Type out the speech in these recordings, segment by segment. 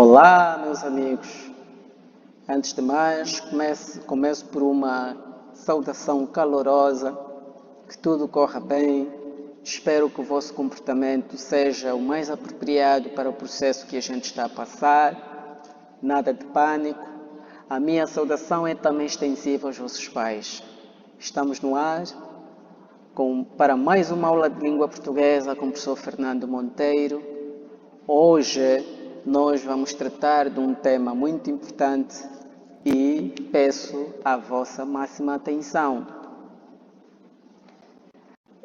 Olá, meus amigos. Antes de mais, começo por uma saudação calorosa, que tudo corra bem. Espero que o vosso comportamento seja o mais apropriado para o processo que a gente está a passar. Nada de pânico. A minha saudação é também extensiva aos vossos pais. Estamos no ar para mais uma aula de língua portuguesa com o professor Fernando Monteiro. Hoje nós vamos tratar de um tema muito importante e peço a vossa máxima atenção.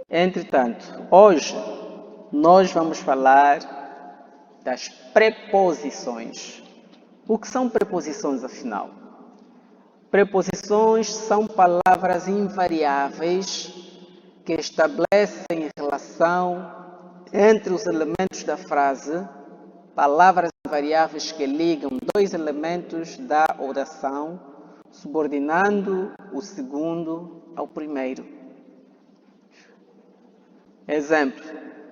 Entretanto, hoje nós vamos falar das preposições. O que são preposições, afinal? Preposições são palavras invariáveis que estabelecem relação entre os elementos da frase, palavras invariáveis que ligam dois elementos da oração, subordinando o segundo ao primeiro. Exemplo,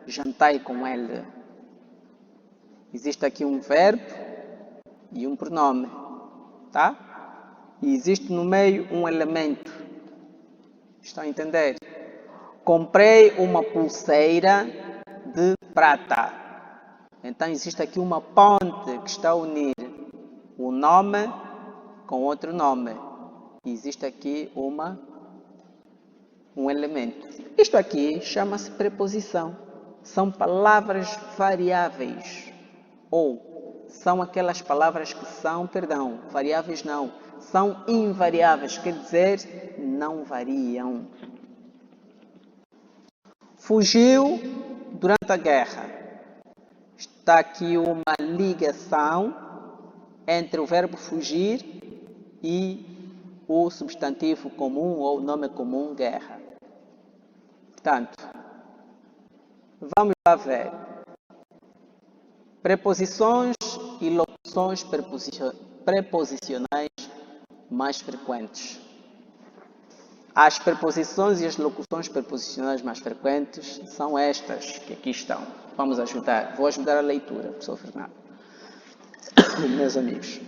jantai com ele. Existe aqui um verbo e um pronome, tá? E existe no meio um elemento. Estão a entender? Comprei uma pulseira de prata. Então existe aqui uma ponte que está a unir um nome com outro nome. E existe aqui um elemento. Isto aqui chama-se preposição. São palavras variáveis. Ou são aquelas palavras que são, variáveis não, são invariáveis, quer dizer, não variam. Fugiu durante a guerra. Está aqui uma ligação entre o verbo fugir e o substantivo comum ou nome comum guerra. Portanto, vamos lá ver. Preposições e locuções preposicionais mais frequentes. As preposições e as locuções preposicionais mais frequentes são estas que aqui estão. Vou ajudar a leitura, professor Fernando. Meus amigos.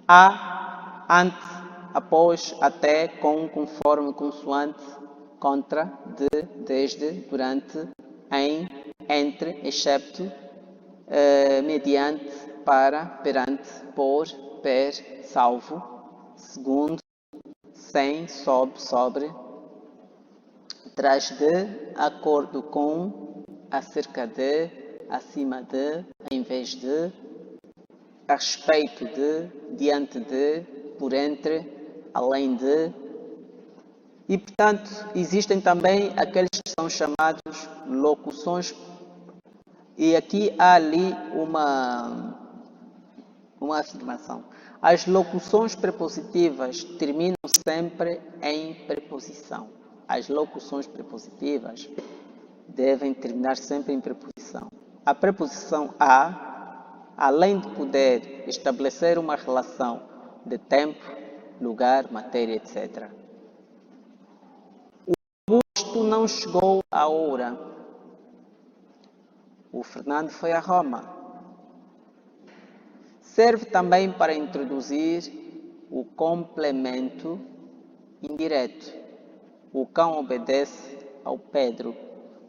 A, ante, após, até, com, conforme, consoante, contra, de, desde, durante, em, entre, excepto, mediante, para, perante, por, per, salvo, segundo, sem, sob, sobre, atrás de, acordo com, acerca de, acima de, em vez de, a respeito de, diante de, por entre, além de. E, portanto, existem também aqueles que são chamados locuções. E aqui há ali uma afirmação. As locuções prepositivas terminam sempre em preposição. As locuções prepositivas devem terminar sempre em preposição. A preposição a, além de poder estabelecer uma relação de tempo, lugar, matéria, etc. O Augusto não chegou à hora. O Fernando foi a Roma. Serve também para introduzir o complemento indireto. O cão obedece ao Pedro.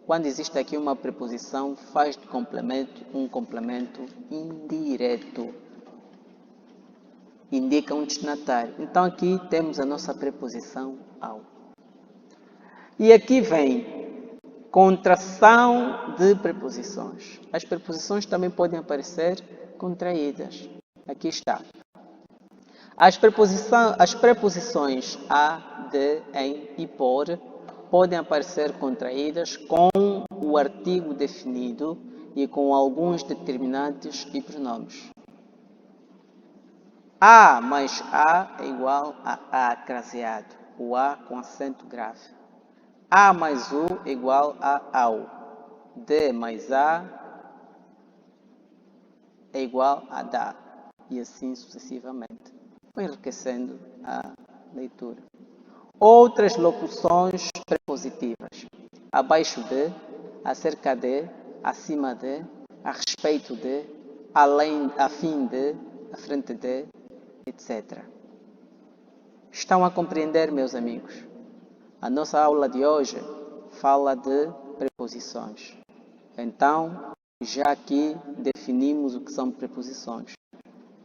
Quando existe aqui uma preposição, faz de complemento um complemento indireto. Indica um destinatário. Então aqui temos a nossa preposição ao. E aqui vem contração de preposições. As preposições também podem aparecer contraídas. Aqui está. As preposições a, de, em e por podem aparecer contraídas com o artigo definido e com alguns determinantes e pronomes. A mais A é igual a craseado, o A com acento grave. A mais U é igual a ao. D mais A é igual a dá. E assim sucessivamente. Vou enriquecendo a leitura. Outras locuções prepositivas. Abaixo de, acerca de, acima de, a respeito de, além, a fim de, à frente de, etc. Estão a compreender, meus amigos? A nossa aula de hoje fala de preposições. Então, já aqui definimos o que são preposições.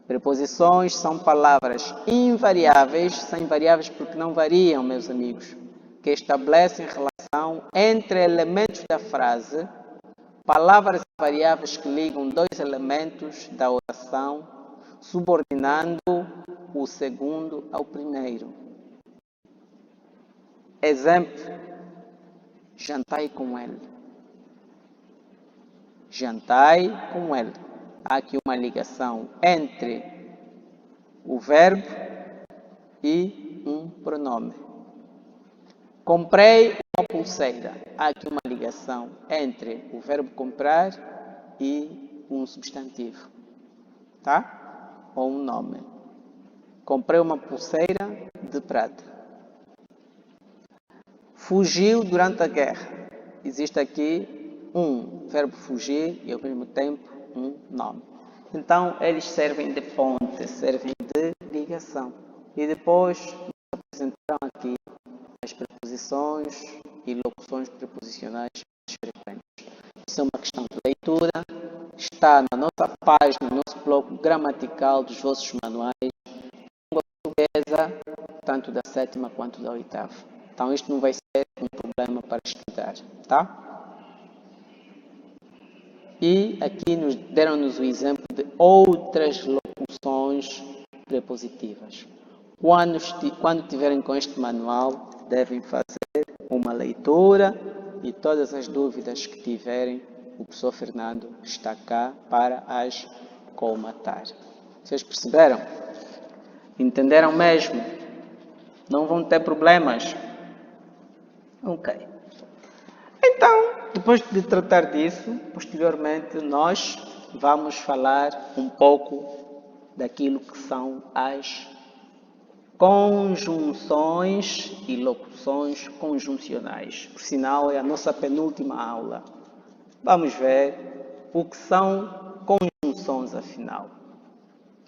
Preposições são palavras invariáveis, são invariáveis porque não variam, meus amigos, que estabelecem relação entre elementos da frase, palavras invariáveis que ligam dois elementos da oração, subordinando o segundo ao primeiro. Exemplo: jantai com ele. Jantai com ele. Há aqui uma ligação entre o verbo e um pronome. Comprei uma pulseira. Há aqui uma ligação entre o verbo comprar e um substantivo, tá? Ou um nome. Comprei uma pulseira de prata. Fugiu durante a guerra. Existe aqui um verbo fugir e ao mesmo tempo um nome. Então, eles servem de ponte, servem de ligação. E depois, nos apresentarão aqui as preposições e locuções preposicionais mais frequentes. Isso é uma questão de leitura. Está na nossa página, no nosso bloco gramatical dos vossos manuais, língua portuguesa, tanto da 7ª quanto da 8ª. Então, isto não vai ser um problema para estudar, tá? E aqui deram-nos o exemplo de outras locuções prepositivas. Quando tiverem com este manual, devem fazer uma leitura e todas as dúvidas que tiverem, o professor Fernando está cá para as colmatar. Vocês perceberam? Entenderam mesmo? Não vão ter problemas? Ok. Então, depois de tratar disso, posteriormente nós vamos falar um pouco daquilo que são as conjunções e locuções conjuncionais. Por sinal, é a nossa penúltima aula. Vamos ver o que são conjunções, afinal.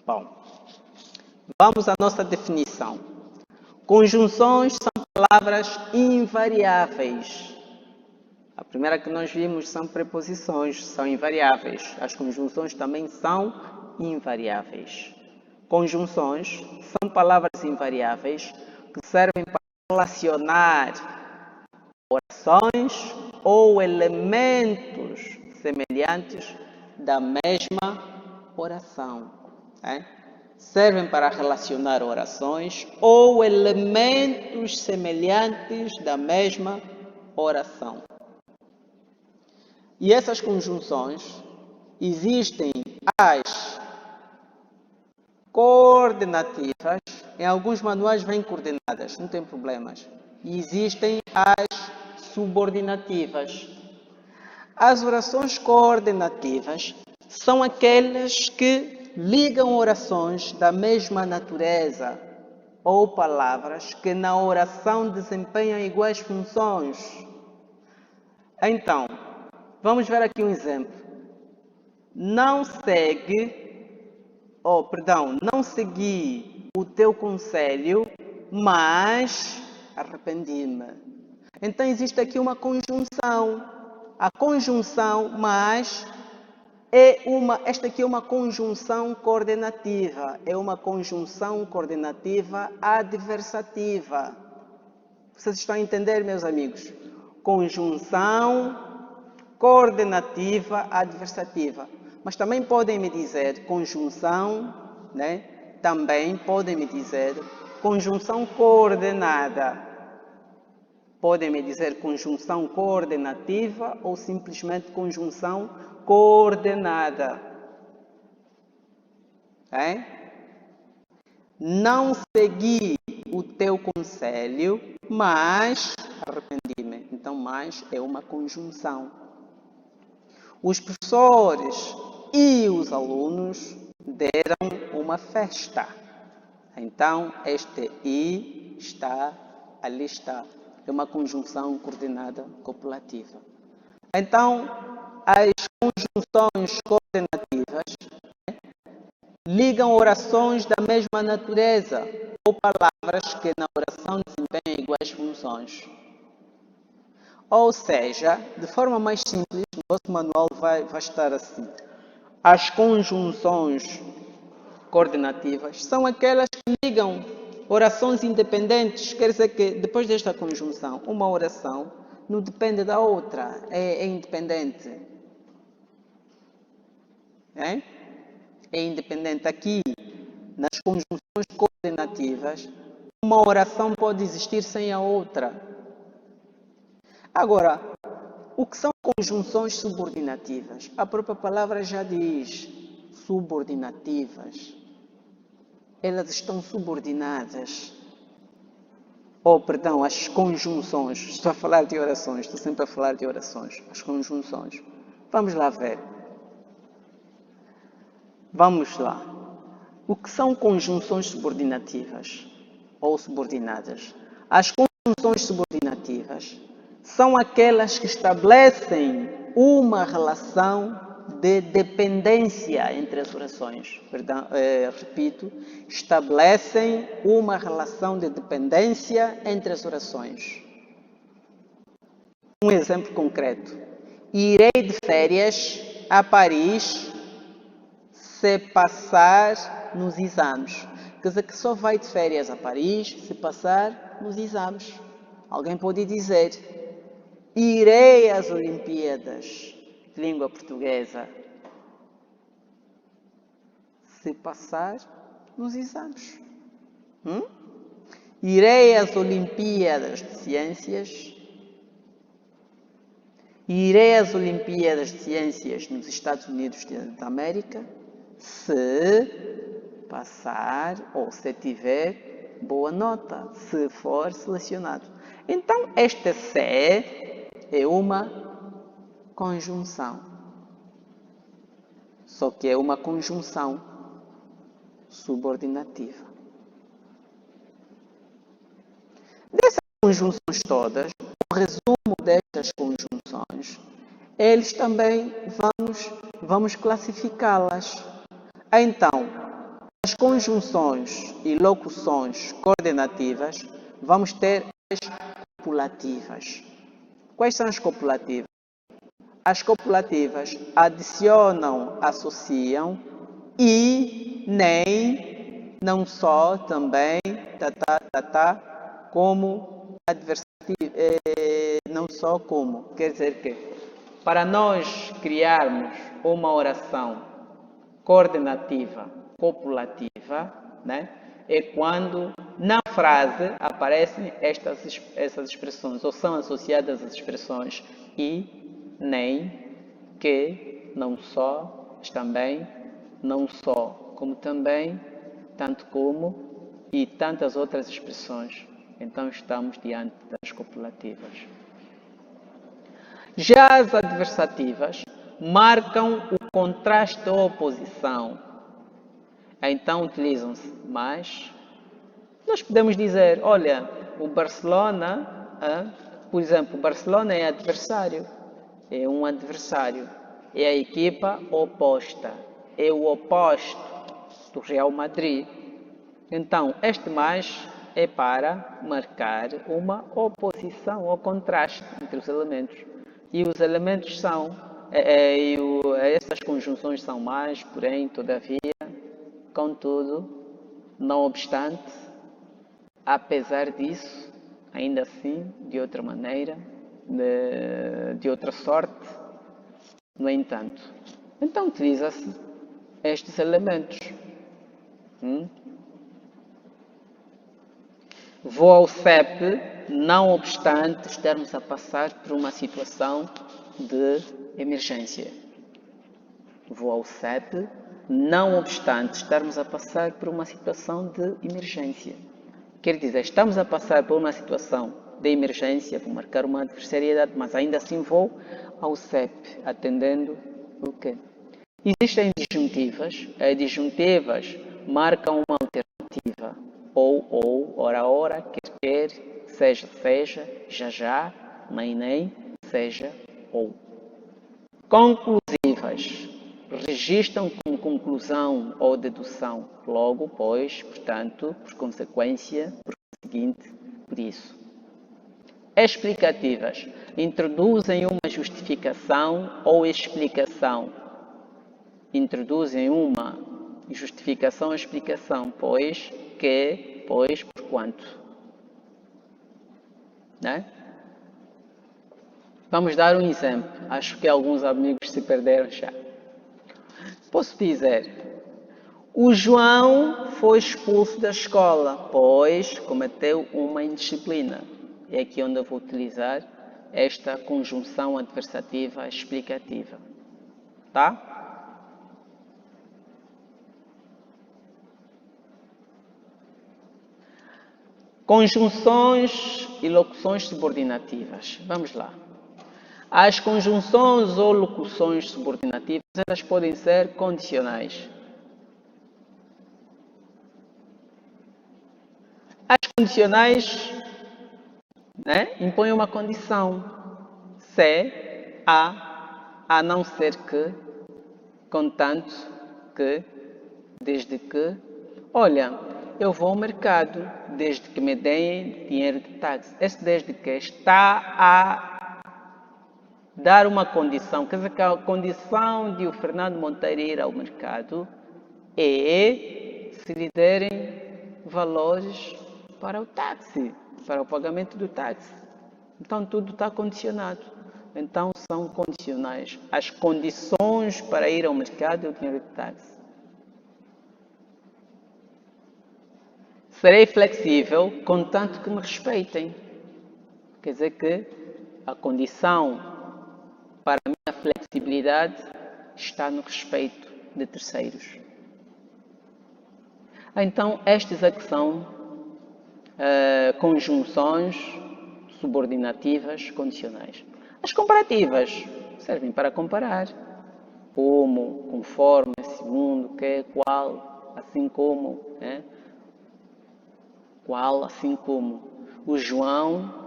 Bom, vamos à nossa definição. Conjunções são palavras invariáveis. A primeira que nós vimos são preposições, são invariáveis. As conjunções também são invariáveis. Conjunções são palavras invariáveis que servem para relacionar orações ou elementos semelhantes da mesma oração. Servem para relacionar orações ou elementos semelhantes da mesma oração. E essas conjunções existem as coordenativas, em alguns manuais vêm coordenadas, não tem problemas. E existem as subordinativas. As orações coordenativas são aquelas que ligam orações da mesma natureza ou palavras que na oração desempenham iguais funções. Então, vamos ver aqui um exemplo. Não segui o teu conselho, mas arrependi-me. Então existe aqui uma conjunção. A conjunção mas esta aqui é uma conjunção coordenativa. É uma conjunção coordenativa adversativa. Vocês estão a entender, meus amigos? Conjunção coordenativa adversativa. Mas também podem me dizer conjunção, Também podem me dizer conjunção coordenada. Podem me dizer conjunção coordenativa ou simplesmente conjunção coordenada. Não segui o teu conselho, mas arrependi-me. Então, mas é uma conjunção. Os professores e os alunos deram uma festa. Então, este "e" ali está. É uma conjunção coordenada copulativa. Então, as conjunções coordenativas ligam orações da mesma natureza ou palavras que na oração desempenham iguais funções. Ou seja, de forma mais simples, o nosso manual vai estar assim. As conjunções coordenativas são aquelas que ligam orações independentes. Quer dizer que depois desta conjunção, uma oração não depende da outra, é independente. É independente. Aqui, nas conjunções coordenativas, uma oração pode existir sem a outra. Agora, o que são conjunções subordinativas? A própria palavra já diz, subordinativas. Elas estão subordinadas. Perdão, as conjunções. Estou a falar de orações, estou sempre a falar de orações. As conjunções. Vamos lá ver. Vamos lá. O que são conjunções subordinativas ou subordinadas? As conjunções subordinativas são aquelas que estabelecem uma relação de dependência entre as orações. Repito, estabelecem uma relação de dependência entre as orações. Um exemplo concreto. Irei de férias a Paris se passar nos exames. Quer dizer que só vai de férias a Paris se passar nos exames. Alguém pode dizer: irei às Olimpíadas de língua portuguesa se passar nos exames. Irei às Olimpíadas de Ciências. Irei às Olimpíadas de Ciências nos Estados Unidos da América se passar ou se tiver boa nota, se for selecionado. Então, esta se é uma conjunção. Só que é uma conjunção subordinativa. Dessas conjunções todas, o resumo destas conjunções, eles também vamos classificá-las. Então, as conjunções e locuções coordenativas, vamos ter as copulativas. Quais são as copulativas? As copulativas adicionam, associam e, nem, não só, também, como adversativo, não só como. Quer dizer que, para nós criarmos uma oração coordenativa, copulativa, né, é quando na frase aparecem essas expressões, ou são associadas as expressões e, nem, que, não só, também, não só, como também, tanto como e tantas outras expressões. Então estamos diante das copulativas. Já as adversativas marcam o contraste ou oposição. Então utilizam-se mais. Nós podemos dizer, olha, o Barcelona, por exemplo, o Barcelona é adversário, é um adversário, é a equipa oposta, é o oposto do Real Madrid. Então, este mais é para marcar uma oposição ou contraste entre os elementos. E os elementos são, essas conjunções são mais, porém, todavia, contudo, não obstante, apesar disso, ainda assim, de outra maneira, de outra sorte, no entanto. Então utiliza-se estes elementos. Vou ao CEP, não obstante estarmos a passar por uma situação de emergência. Vou ao CEP, não obstante estarmos a passar por uma situação de emergência. Quer dizer, estamos a passar por uma situação de emergência, vou marcar uma adversariedade, mas ainda assim vou ao CEP, atendendo o quê? Existem disjuntivas. As disjuntivas marcam uma alternativa. Ou, ora, quer, seja, já, nem, seja, ou. Conclusivas. registram como conclusão ou dedução. Logo, pois, portanto, por consequência, por conseguinte, por isso. Explicativas. Introduzem uma justificação ou explicação. Introduzem uma justificação ou explicação, pois, que, pois, por quanto. Né? Vamos dar um exemplo. Acho que alguns amigos se perderam já. Posso dizer, o João foi expulso da escola, pois cometeu uma indisciplina. É aqui onde eu vou utilizar esta conjunção adversativa explicativa. Tá? Conjunções e locuções subordinativas. Vamos lá. As conjunções ou locuções subordinativas, elas podem ser condicionais. As condicionais, né, impõem uma condição. Se, a não ser que, contanto que, desde que. Olha, eu vou ao mercado desde que me deem dinheiro de táxi. Esse desde que está a dar uma condição, quer dizer que a condição de o Fernando Monteiro ir ao mercado é se lhe derem valores para o táxi, para o pagamento do táxi. Então tudo está condicionado. Então são condicionais. As condições para ir ao mercado é o dinheiro de táxi. Serei flexível, contanto que me respeitem. Quer dizer que a condição para a minha flexibilidade está no respeito de terceiros. Então, estas é que são conjunções subordinativas condicionais. As comparativas servem para comparar. Como, conforme, segundo, que, qual, assim como, né? Qual, assim como. O João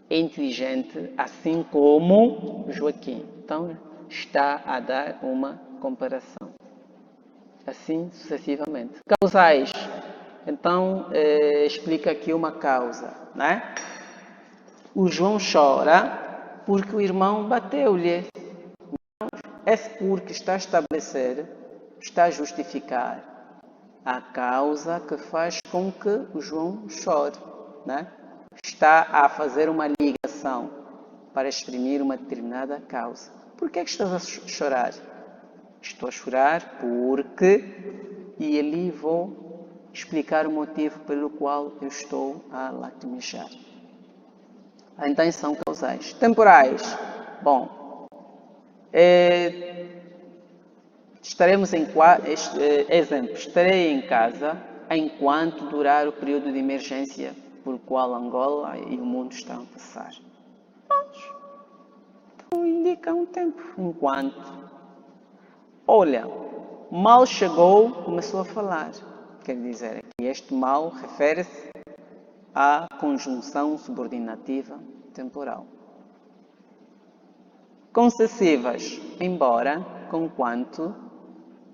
é inteligente, assim como o Joaquim. Então, está a dar uma comparação. Assim sucessivamente. Causais. Então, explica aqui uma causa, né? O João chora porque o irmão bateu-lhe. Esse porque está a estabelecer, está a justificar a causa que faz com que o João chore, né? Está a fazer uma ligação para exprimir uma determinada causa. Por que estás a chorar? Estou a chorar porque, e ali vou explicar o motivo pelo qual eu estou a lacrimejar. Então são causais. Temporais. Bom, estaremos em exemplo, estarei em casa enquanto durar o período de emergência por qual Angola e o mundo estão a passar. Então indica um tempo, enquanto. Olha, mal chegou, começou a falar. Quer dizer, que este mal refere-se à conjunção subordinativa temporal. Concessivas, embora, conquanto,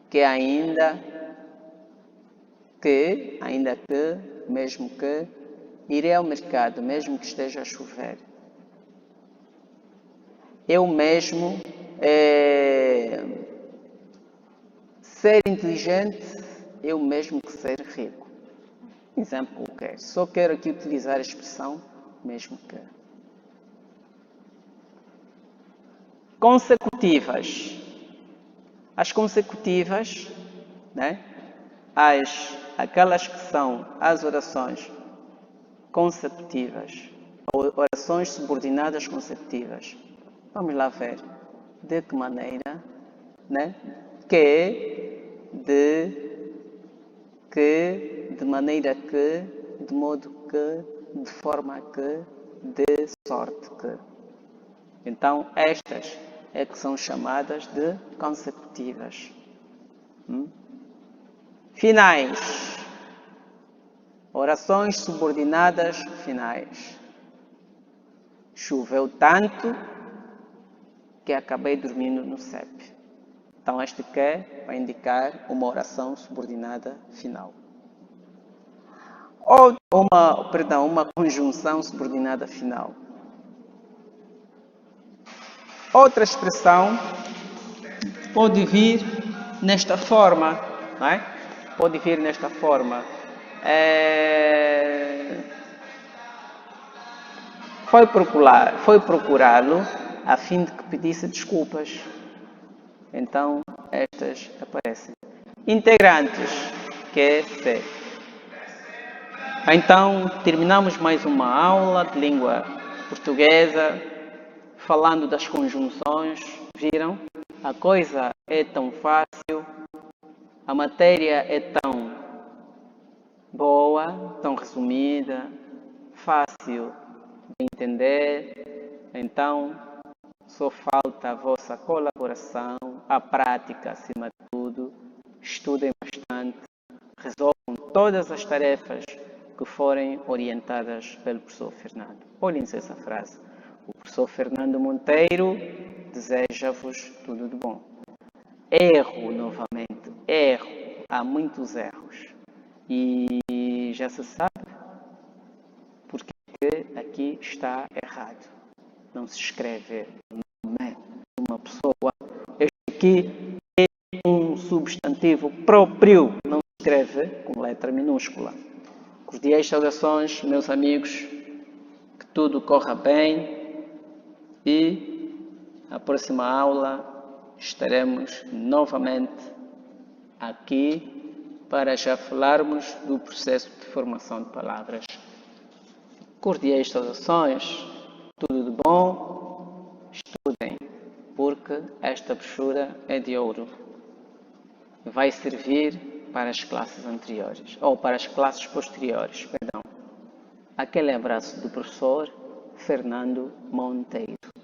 que, ainda que, mesmo que, irei ao mercado, mesmo que esteja a chover. Eu mesmo, ser inteligente, eu mesmo que ser rico. Exemplo qualquer. Só quero aqui utilizar a expressão mesmo que. Consecutivas. As consecutivas, né? Aquelas que são as orações consecutivas, ou orações subordinadas consecutivas. Vamos lá ver de que maneira, né? De maneira que, de modo que, de forma que, de sorte que. Então, estas é que são chamadas de consecutivas. Finais. Orações subordinadas finais. Choveu tanto que acabei dormindo no CEP. Então, este que vai indicar uma oração subordinada final. Ou uma conjunção subordinada final. Outra expressão pode vir nesta forma, não é? Pode vir nesta forma. Foi procurá-lo a fim de que pedisse desculpas. Então, estas aparecem. Integrantes, que é C. Então, terminamos mais uma aula de língua portuguesa, falando das conjunções. Viram? A coisa é tão fácil, a matéria é tão boa, tão resumida, fácil de entender. Então, só falta a vossa colaboração, a prática acima de tudo. Estudem bastante, resolvam todas as tarefas que forem orientadas pelo professor Fernando. Olhem-se essa frase. O professor Fernando Monteiro deseja-vos tudo de bom. Erro novamente, erro. Há muitos erros. E já se sabe porque aqui está errado. Não se escreve nome de uma pessoa. Este aqui é um substantivo próprio. Não se escreve com letra minúscula. Cordiais saudações, meus amigos. Que tudo corra bem. E na próxima aula estaremos novamente aqui para já falarmos do processo de formação de palavras. Cordiais saudações, tudo de bom, estudem, porque esta brochura é de ouro. Vai servir para as classes anteriores, ou para as classes posteriores, perdão. Aquele abraço do professor Fernando Monteiro.